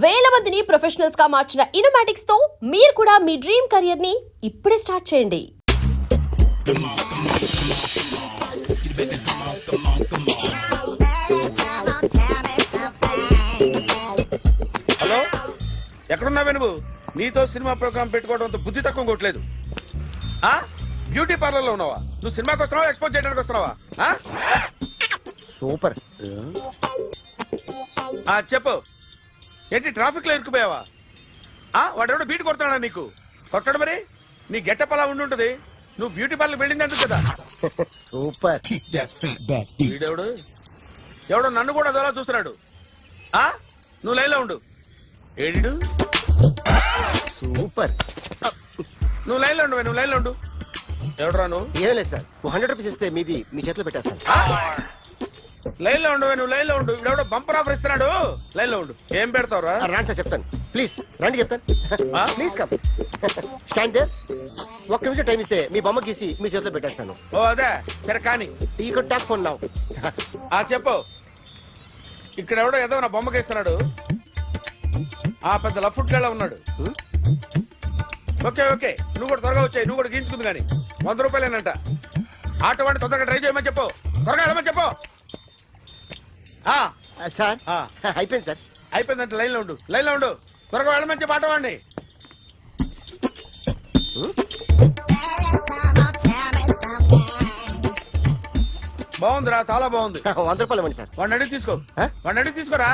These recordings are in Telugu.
వేల మందిని ప్రొఫెషనల్స్ గా మార్చిన ఇనోమాటిక్స్ తో మీరు కూడా మీ డ్రీమ్ కెరియర్ ని ఇప్పుడే స్టార్ట్ చేయండి. హలో, ఎక్కడున్నావే నువ్వు? నీతో సినిమా ప్రోగ్రామ్ పెట్టుకోవడంతో బుద్ధి తక్కువ కొట్టలేదు. బ్యూటీ పార్లర్ లో ఉన్నావా? నువ్వు సినిమాకి వస్తున్నావా, ఎక్స్పోజ్ చేయడానికి వస్తున్నావా? సూపర్. చెప్పు, ఏంటి ట్రాఫిక్ లో ఇరుక్కుపోయావా? వాడెవడో బీట్ కొడుతున్నాడా నీకు? కొట్టడు మరి. నీ గెట్టప్ అలా ఉండుంటది. నువ్వు బ్యూటీ పార్లర్ వెళ్ళింది ఎందుకు కదా? సూపర్. వీడెవడు? ఎవడో నన్ను కూడా అదోలా చూస్తున్నాడు. నువ్వు లైన్లో ఉండు. ఏడు సూపర్. నువ్వు లైన్లో ఉండు, నువ్వు లైన్లో ఉండు. ఎవడరా నువ్వు? ఏం లేదు సార్, 100 రూపీస్ ఇస్తే మీది మీ చేతిలో పెట్టేస్తాను. లైన్ లో ఉండు, నువ్వు లైన్ లో ఉండు. ఇవిడెవడో బంపర్ ఆఫర్ ఇస్తున్నాడు. లైన్ లో ఉండు. ఏం పెడతావురా? రాండి సార్, చెప్తాను. ప్లీజ్ రండి, చెప్తాను. Please come. Stand there. ఒక్క నిమిషం టైం ఇస్తే మీ బొమ్మ గీసి మీ చేతిలో పెట్టేస్తాను. ఓ అదే సరే, కానీ ఈ కుడ్ టాక్ ఫోన్ నౌ. చెప్పు. ఇక్కడ ఎవడో ఏదో నా బొమ్మకి ఇస్తున్నాడు. పెద్ద లఫుట్ గేళ ఉన్నాడు. ఓకే ఓకే, నువ్వు కూడా త్వరగా వచ్చాయి. నువ్వు కూడా గీంచుకుంది కానీ 100 రూపాయలేనంట. ఆటో వాడిని తొందరగా ట్రై చేయమని చెప్పు. త్వరగా వెళ్ళమని చెప్పు. సార్ అయిపోయింది సార్. అయిపోయిందంటే లైన్ లో ఉండు, లైన్ లో ఉండు. త్వరగా వెళ్ళమని చెప్పు ఆటో వాడిని. బాగుందిరా, చాలా బాగుంది. 100 రూపాయలు ఇవ్వండి సార్. వాడిని అడిగి తీసుకో. వాడిని అడిగి తీసుకోరా.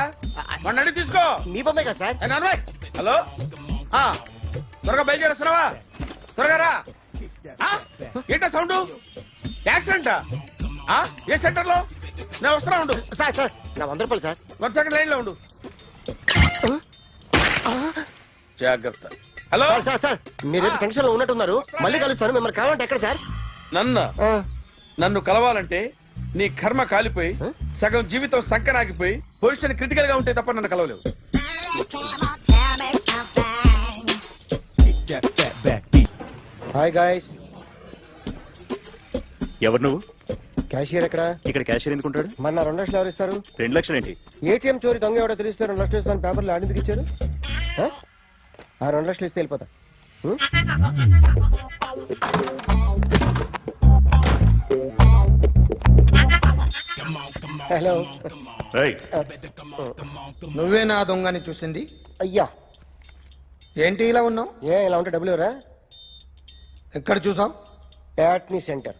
వాడిని అడిగి తీసుకో. మీ బొమ్మే కదా సార్. హలో, త్వరగా బయలుదేరేస్తున్నావా? త్వరగా రా. ఏంటా సౌండ్? యాక్సిడెంటా? ఏ సెంటర్ లో? నేను వస్తున్నా ఉండు. సార్ సార్, నా 100 రూపాయలు సార్. 1 సెకండ్ లైన్ లో ఉండు. జాగ్రత్త. హలో సార్ సార్ సార్, మీరు టెన్షన్ లో ఉన్నట్టున్నారు. మళ్ళీ కలుస్తాను. మిమ్మల్ని కావాలంటే ఎక్కడ సార్? నన్ను కలవాలంటే నీ కర్మ కాలిపోయి సగం జీవితం సంకనాగిపోయి పొజిషన్ క్రిటికల్ గా ఉంటే తప్ప నన్ను కలవలేవు. Hi guys. ఎవరు నువ్వు? క్యాషియర్ ఎక్కడ? ఇక్కడ క్యాషియర్ ఎందుకుంటాడు? మన 2 లక్షలు ఎవరు ఇస్తారు? 2 లక్షలు ఏంటి? ఏటీఎం చోరీ దొంగ ఎవడో తెలిస్తే 2 లక్షలు ఇస్తాను పేపర్లు ఆడిందుకు ఇచ్చారు. 2 లక్షలు ఇస్తే వెళ్ళిపోతా. హలో. నువ్వే నా దొంగని చూసింది? అయ్యా, ఏంటి ఇలా ఉన్నావు? ఇలా ఉంటే డబ్బులు ఎవరా? ఎక్కడ చూసావు? ప్యాట్నీ సెంటర్.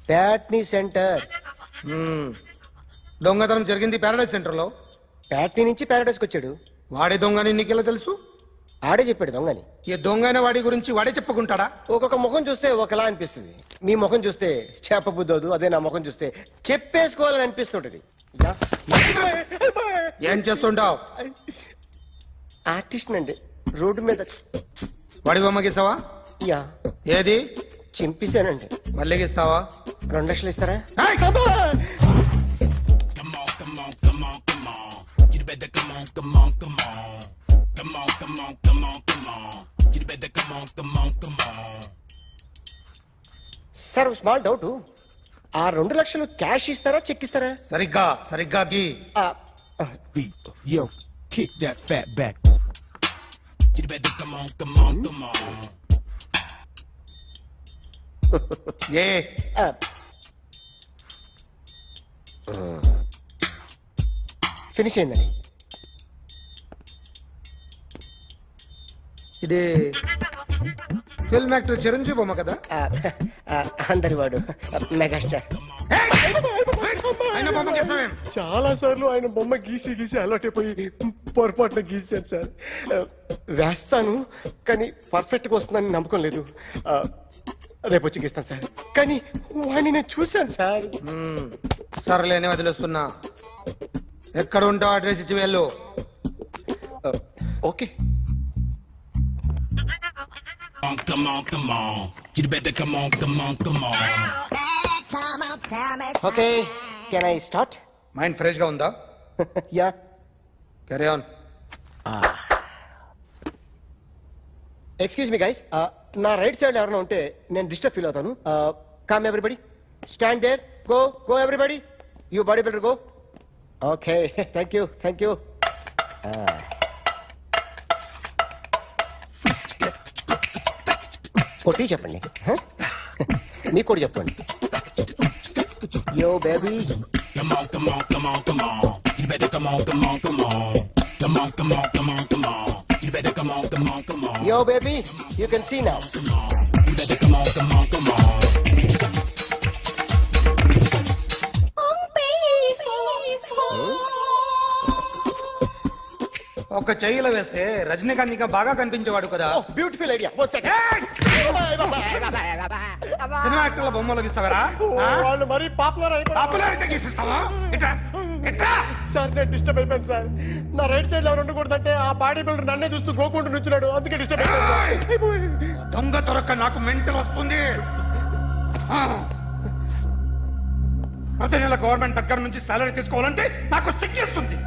ప్యాట్నీ సెంటర్. దొంగతనం జరిగింది ప్యారడైజ్ సెంటర్ లో. ప్యాట్నీ నుంచి ప్యారడైజ్కి వచ్చాడు. వాడే దొంగని నీకెలా తెలుసు? ఆడే చెప్పాడు దొంగని. ఈ దొంగైన వాడి గురించి వాడే చెప్పుకుంటాడా? ఒక్కొక్క ముఖం చూస్తే ఒకలా అనిపిస్తుంది. మీ ముఖం చూస్తే చెప్పబుద్దోదు. అదే నా ముఖం చూస్తే చెప్పేసుకోవాలని అనిపిస్తుంటది. ఏం చేస్తుంటావు? ఆర్టిస్ట్ అండి. రోడ్డు మీద వాడి బొమ్మ గీసావా? యా. ఏది? చింపేశానండి. మళ్ళీ గీస్తావా? 2 లక్షలు ఇస్తారా? Sir, small doubt. 2 లక్షలు క్యాష్ ఇస్తారా, చెక్ ఇస్తారా? సరిగ్గా గీ. Yo, kick that fat back. You better come on. A finish అయిందండి. ఇది ఫిల్మ్ యాక్టర్ చిరంజీవి బొమ్మ కదా? అందరి వాడు మెగాస్టార్. ఆయన బొమ్మ గీసావేం? చాలా సార్లు ఆయన బొమ్మ గీసి అలవాటైపోయి పొరపాటున గీసాను సార్. వేస్తాను కానీ పర్ఫెక్ట్ గా వస్తుందని నమ్మకం లేదు. రేపు వచ్చి గీస్తాను సార్. కానీ వాడిని నేను చూశాను సార్. సర్లేనే వదిలేస్తున్నా. ఎక్కడ ఉంటావు అడ్రస్ ఇచ్చి వెళ్ళు. Okay. Come on. You better come on. Okay, can I start? Mind fresh గా ఉందా? Yeah. Carry on. Excuse me guys, నా రైట్ సైడ్ ఎవరైనా ఉంటే నేను డిస్టర్బ్ ఫీల్ అవుతాను. Come everybody, stand there. Go everybody. You body builder go. Okay, thank you. కొట్టి చెప్పండి హ? మీకు కూడా చెప్పండి. Yo baby Come on, come on, come on, come on. You better come on, come on, come on. Come on, come on, come on, come on. You better come on, come on, come on. Yo baby you can see now. You better come on, come on, come on. ఒక చెయ్యిలో వేస్తే రజనీకాంత్ ఇంకా బాగా కనిపించేవాడు కదా. Beautiful idea. One second. Cinema యాక్టర్ల బొమ్మలు గీస్తావరా? వాళ్ళు మరీ పాపులర్ అయిపోయారు. పాపులారిటీ గీసిస్తావా? ఇట్రా ఇట్రా. సార్ నేను డిస్టర్బ్ అయిపోయాను సార్. నా రైట్ సైడ్ ఎవరు ఉండకూడదంటే ఆ బాడీ బిల్డర్ నన్నే చూస్తూ గోకుంటూ నుంచున్నాడు, అందుకే డిస్టర్బ్ అయిపోయాను. దొంగ దొరక్క నాకు మెంటల్ వస్తుంది. ఆ. ప్రతి నెల గవర్నమెంట్ దగ్గర నుంచి సాలరీ తీసుకోవాలంటే నాకు సిగ్గేస్తుంది.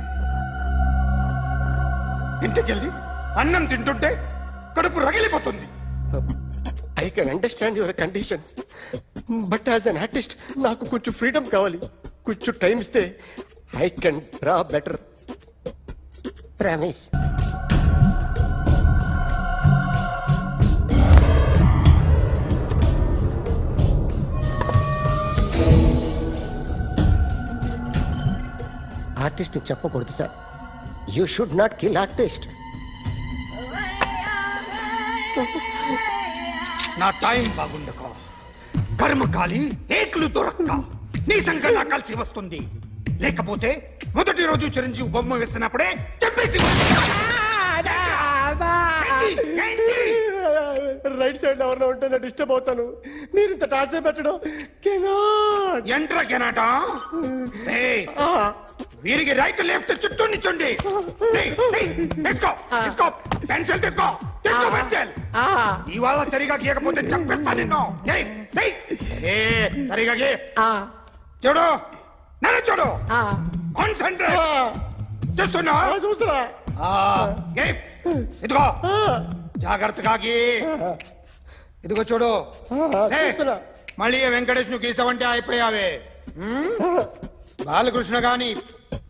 ఇంటికెళ్ళి అన్నం తింటుంటే కడుపు రగిలిపోతుంది. I can understand your conditions, but as an artist నాకు కొంచెం ఫ్రీడమ్ కావాలి. కొంచెం టైం ఇస్తే I can draw better. Promise. Artist చెప్పకూడదు sir. You should not kill artist. నా టైం బాగుండక కర్మకాలి ఏకులు దొరక్క నీ సంఘం నాకు కలిసి వస్తుంది. లేకపోతే మొదటి రోజు చిరంజీవి బొమ్మ వేసినప్పుడే చెప్పేసి రైట్ సైడ్ ఎవరిలో ఉంటే నేను డిస్టర్బ్ అవుతాను. మీరు ఇంత టార్చర్ పెట్టడం కెనాట్. ఎంట్రా కెనాట. వీరికి రైట్ లెఫ్ట్ చుట్టూ నిచ్చండి. తీసుకో తీసుకో పెన్సిల్ తీసుకో తీసుకో పెన్సిల్. ఇవాళ సరిగా గీయకపోతే చంపేస్తా నిన్ను. సరిగా గీ. చూడు నన్ను చూడు. కాన్సంట్రేట్ చేస్తున్నా. చూస్తున్నా. ఇదిగో జాగ్రత్తగా గీ. ఇదిగో చూడు. చూస్తున్నా. మళ్ళీ వెంకటేష్ ను గీసావంటే అయిపోయావే. బాలకృష్ణ గాని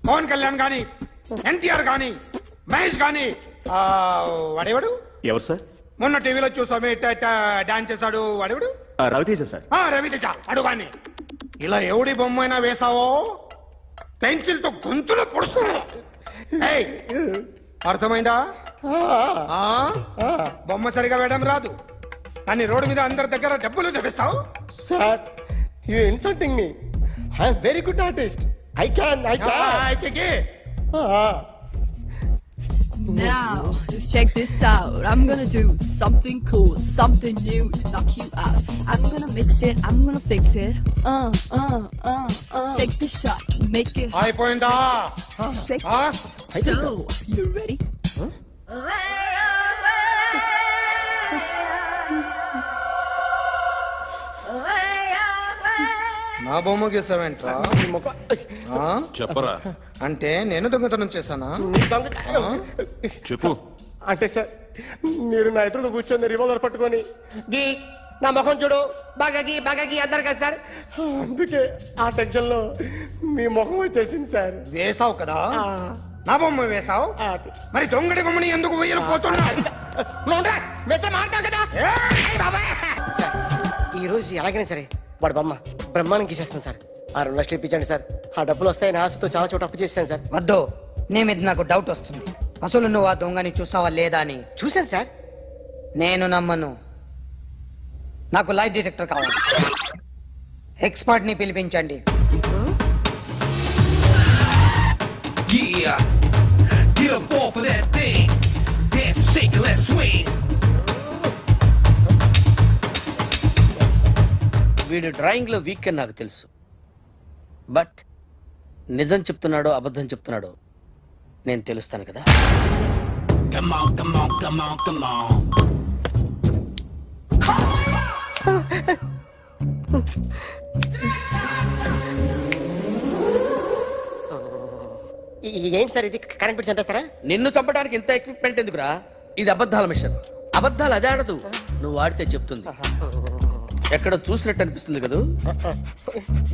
పవన్ కళ్యాణ్ గాని ఎన్టీఆర్ గాని మహేష్ గాని వాడేవాడు ఎవరు సార్? మొన్న టీవీలో చూసామే డాన్స్ చేశాడు వాడేవాడు. రవితేజ సార్. రవితేజ అడుగాని. ఇలా ఎవడి బొమ్మ అయినా వేసావో పెన్సిల్ తో గొంతులో పొడుస్తావు. అర్థమైందా? బొమ్మ సరిగా వేయడం రాదు కానీ రోడ్డు మీద అందరి దగ్గర డబ్బులు తెప్పిస్తావు. Sir you insulting me. I am very good artist. I can. అయితే Now, just check this out. I'm gonna do something cool, something new to knock you out. I'm gonna mix it, I'm gonna fix it. Take the shot, make it అయిపోయిందా? shake. So, you ready? నా బొమ్మ గీసావేంట్రా? చెప్పరా. అంటే నేను దొంగతనం చేశానా? చెప్పు. అంటే సార్ మీరు నా ఎదురుగా కూర్చొని రివాల్వర్ పట్టుకొని గీ నా ముఖం చూడు బాగా గీ అన్నారు కదా సార్, అందుకే ఆ టెన్షన్ లో మీ ముఖం వచ్చేసింది సార్. వేసావు కదా, నా బొమ్మ వేసావు. మరి దొంగడి బొమ్మని ఎందుకు వేయలేకపోతున్నా? సార్ ఈ రోజు ఎలాగైనా సరే వాడు బొమ్మ బ్రహ్మాండం గీసేస్తాను సార్. ఆ 2 లక్షలు ఇప్పించండి సార్. ఆ డబ్బులు వస్తాయని ఆశతో చాలా చోట అప్పు చేస్తాను సార్. వద్దు, నీ మీద నాకు డౌట్ వస్తుంది. అసలు నువ్వు ఆ దొంగని చూసావా లేదా అని. చూశాను సార్. నేను నమ్మను. నాకు లైట్ డిటెక్టర్ కావాలి. ఎక్స్పర్ట్ ని పిలిపించండి. Yeah, get up off of that thing. Dance and shake and let's swing. వీడు డ్రాయింగ్ లో వీక్ అని నాకు తెలుసు, బట్ నిజం చెప్తున్నాడో అబద్ధం చెప్తున్నాడో నేను తెలుస్తాను కదా. Come on, come on, come on, come on. ఏంటి సార్ ఇది? కరెంట్ బిల్ చంపేస్తారా? నిన్ను చంపడానికి ఇంత ఎక్విప్మెంట్ ఎందుకురా? ఇది అబద్ధాల మిషన్. అబద్ధాలు అదే ఆడదు, నువ్వు ఆడితే చెప్తుంది. ఎక్కడ చూసినట్టు అనిపిస్తుంది కదూ,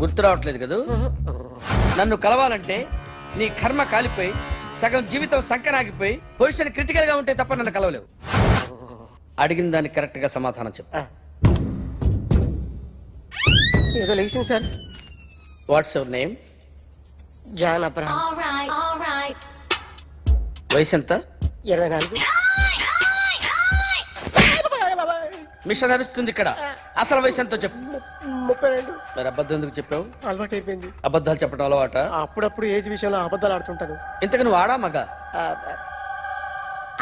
గుర్తు రావట్లేదు కదూ. నన్ను కలవాలంటే నీ కర్మ కాలిపోయి సగం జీవితం సంకరాగిపోయి పొజిషన్ క్రిటికల్ గా ఉంటే తప్ప నన్ను కలవలేవు. అడిగిన దానికి కరెక్ట్ గా సమాధానం చెప్పు. ఏదో లేచింది sir. What's your name? John Abraham. వయసు ఎంత? 24. మిషన్ నడుస్తుంది ఇక్కడ. అసలు వయసు ఎంతో చెప్పు. 32. మరి అబద్ధం ఎందుకు చెప్పావు? అలవాటు అయిపోయింది. అబద్ధాలు చెప్పడం అలవాట? అప్పుడప్పుడు ఏజ్ విషయంలో అబద్ధాలు ఆడుతుంటాను. ఇంతకు నువ్వు ఆడా మగ?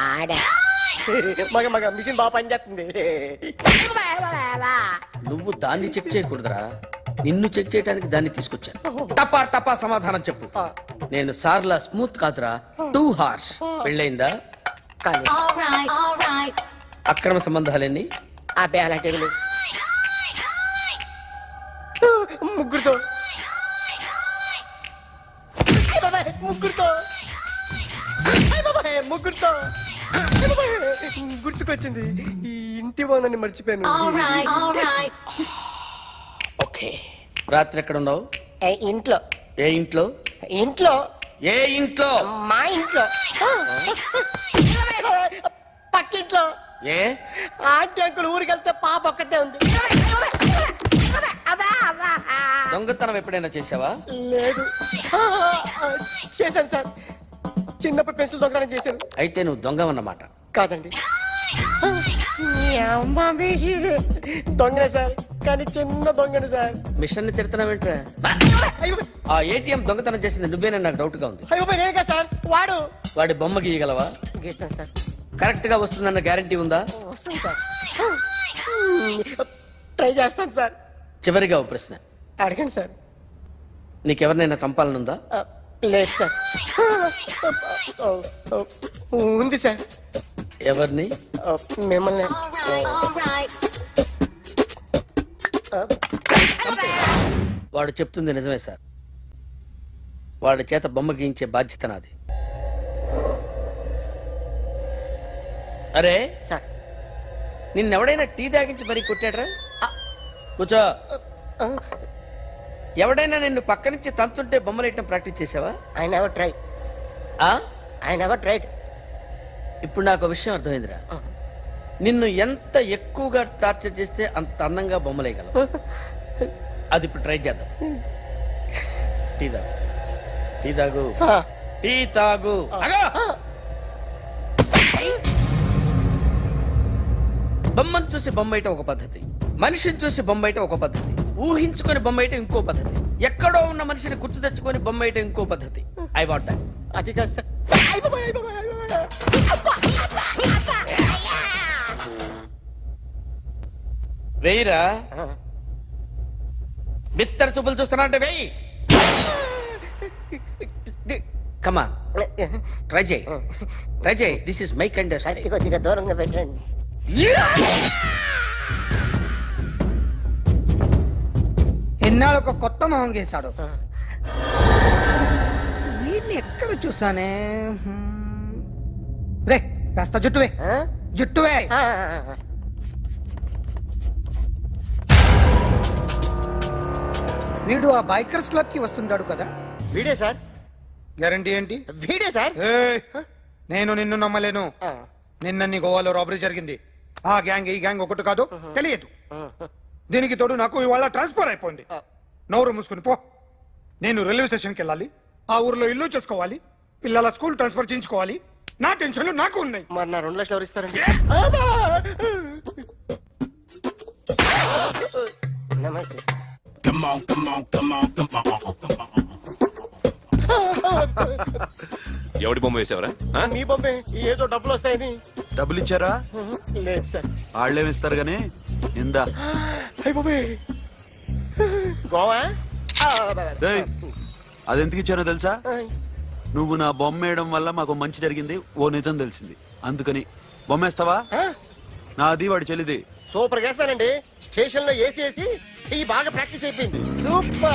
ఆడా మగ మగ మిషన్ బాగా పనిచేస్తుంది. నువ్వు దాన్ని చెక్ చేయకూడదురా, నిన్ను చెక్ చేయడానికి దాన్ని తీసుకొచ్చాను. టపా టపా సమాధానం చెప్పు. నేను సార్లా స్మూత్ కాదురా, టూ హార్ష్. పెళ్ళయిందా? కానీ అక్రమ సంబంధాలన్నీ? అబ్బాయి అలాంటి లేవు. ముగ్గురుతో ముగ్గురుతో ముగ్గురుతో గుర్తుకొచ్చింది. ఈ ఇంటి బాగుందని మర్చిపోయాను. ఓకే. రాత్రి ఎక్కడ ఉన్నావు? ఇంట్లో. ఏ ఇంట్లో? ఇంట్లో. ఏ ఇంట్లో? మా ఇంట్లో. పక్కింట్లో. ఏ ఆంటీ అంకుల్ ఊరికి వెళ్తే పాప ఒక్కతే ఉంది. దొంగతనం ఎప్పుడైనా చేసావా? లేదు. చేశాను సార్, చిన్నప్పుడు పెన్సిల్ దొంగతనం చేశాను. అయితే నువ్వు దొంగ అన్నమాట. కాదండి, దొంగనే సార్, కానీ చిన్న దొంగనే సార్. మిషన్ ని తిడుతున్నావేంట్రా? ఆ ఏటీఎం దొంగతనం చేసింది నువ్వేనని నాకు డౌట్ గా ఉంది. అయ్యో నేనే సార్. వాడి బొమ్మ గీయగలవా? గీస్తాను సార్. కరెక్ట్ గా వస్తుందన్న గ్యారంటీ ఉందా? వస్తాను సార్, ట్రై చేస్తాను సార్. చివరిగా ఓ ప్రశ్న అడగండి సార్. నీకెవరినైనా చంపాలనుందా? లేదు సార్. ఉంది సార్. ఎవరిని? మిమ్మల్ని. వాడు చెప్తుంది నిజమే సార్. వాడి చేత బొమ్మ గీయించే బాధ్యత నాది. అరే సార్, నిన్నెవడైనా టీ తాగించి మరీ కొట్టాడ్రా? కూర్చో. ఎవడైనా నిన్ను పక్క నుంచి తంతుంటే బొమ్మలేయటం ప్రాక్టీస్ చేసావా? I never try. ఆ? I never tried. ఇప్పుడు నాకు ఒక విషయం అర్థమైందిరా. నిన్ను ఎంత ఎక్కువగా టార్చర్ చేస్తే అంత అందంగా బొమ్మలేయగలవు. అది ఇప్పుడు ట్రై చేద్దాం. టీ తాగు. టీ తాగు. టీ తాగు. బొమ్మను చూసి బొమ్మయటం ఒక పద్ధతి, మనిషిని చూసి బొమ్మయటం ఒక పద్ధతి, ఊహించుకొని బొమ్మయటం ఇంకో పద్ధతి, ఎక్కడో ఉన్న మనిషిని గుర్తు తెచ్చుకొని బొమ్మయటం ఇంకో పద్ధతి. I want that. అది కాదు సార్. వెయ్యిరా. బిత్తర చూపులు చూస్తున్నా అంటే వెయ్యి. కమా, ట్రై చేయి. ట్రై చేయి. This is my kind. కొద్దిగా దూరంగా పెట్టండి. ఎన్నాళ్ళు ఒక కొత్త మొహం గీశాడు. వీడిని ఎక్కడ చూసానే? రే కాస్త జుట్టువే. జుట్టువే. వీడు ఆ బైకర్స్ క్లబ్ కి వస్తుంటాడు కదా? వీడే సార్. గ్యారంటీ ఏంటి? వీడే సార్. ఏయ్, నేను నిన్ను నమ్మలేను. నిన్న నీ గోవాలో రాబరీ జరిగింది. ఆ గ్యాంగ్ ఈ గ్యాంగ్ ఒకటి కాదు, తెలియదు. దీనికి తోడు నాకు ఇవాళ ట్రాన్స్ఫర్ అయిపోయింది. నోరు మూసుకుని పో. నేను రైల్వే స్టేషన్కి వెళ్ళాలి, ఆ ఊర్లో ఇల్లు చేసుకోవాలి, పిల్లల స్కూల్ ట్రాన్స్ఫర్ చేయించుకోవాలి. నా టెన్షన్లు నాకు ఉన్నాయి. మరి నా 2 లక్షలు ఎవరు ఇస్తారండి? నమస్తే sir. Come on, come on, come on, come on, come on. ఎవడి బొమ్మ వేసావరా? మీ బొమ్మే, ఏదో డబ్బులు వస్తాయని. డబ్బులు ఇచ్చారా? లేదు సార్. వాళ్ళేమి ఇస్తారు గానీ ఇందా. అయ్య బొమ్మే గోవా. డేయ్, అదెందుకు ఇచ్చానో తెలుసా? నువ్వు నా బొమ్మ వేయడం వల్ల మాకు మంచి జరిగింది, ఓ నిజం తెలిసింది. అందుకని బొమ్మేస్తావా? నాది వాడి చెల్లిది. సూపర్ వేస్తానండి. స్టేషన్ లో ఏసీ చెయ్యి బాగా ప్రాక్టీస్ అయిపోయింది. సూపర్.